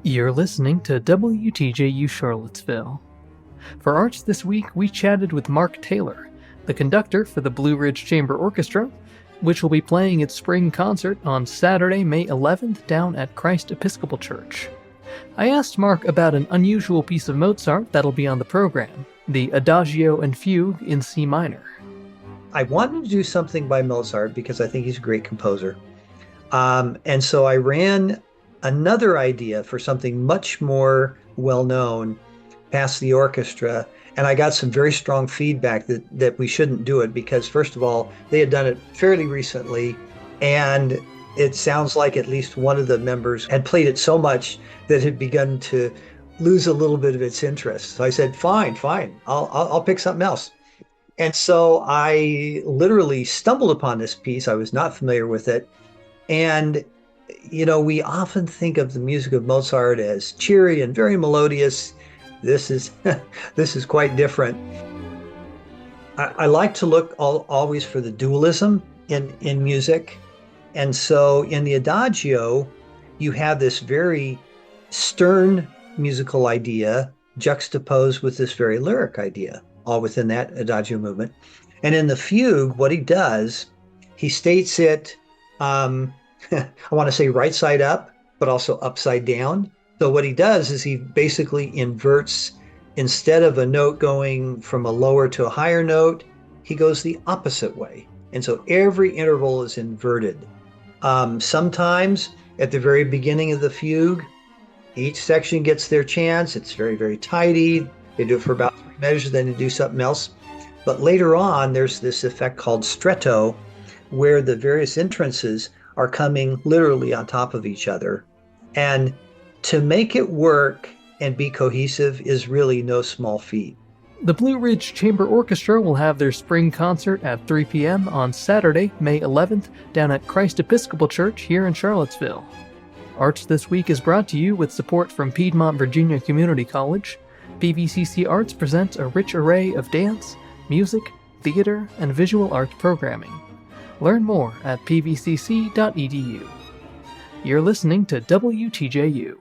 You're listening to WTJU Charlottesville. For Arts This Week, we chatted with Mark Taylor, the conductor for the Blue Ridge Chamber Orchestra, which will be playing its spring concert on Saturday, May 11th down at Christ Episcopal Church. I asked Mark about an unusual piece of Mozart that'll be on the program, the Adagio and Fugue in C minor. I wanted to do something by Mozart because I think he's a great composer. And so I ran another idea for something much more well-known past the orchestra, and I got some very strong feedback that we shouldn't do it because, first of all, they had done it fairly recently, and it sounds like at least one of the members had played it so much that it had begun to lose a little bit of its interest. So I said, fine, I'll pick something else. And so I literally stumbled upon this piece. I was not familiar with it. And you know, we often think of the music of Mozart as cheery and very melodious. This is quite different. I like to look always for the dualism in music. And so in the Adagio, you have this very stern musical idea juxtaposed with this very lyric idea, all within that Adagio movement. And in the fugue, what he does, he states it, I want to say right side up, but also upside down. So what he does is he basically inverts, instead of a note going from a lower to a higher note, he goes the opposite way. And so every interval is inverted. Sometimes at the very beginning of the fugue, each section gets their chance. It's very, very tidy. They do it for about 3 measures, then they do something else. But later on, there's this effect called stretto, where the various entrances are coming literally on top of each other. And to make it work and be cohesive is really no small feat. The Blue Ridge Chamber Orchestra will have their spring concert at 3 p.m. on Saturday, May 11th, down at Christ Episcopal Church here in Charlottesville. Arts This Week is brought to you with support from Piedmont Virginia Community College. PVCC Arts presents a rich array of dance, music, theater, and visual arts programming. Learn more at pvcc.edu. You're listening to WTJU.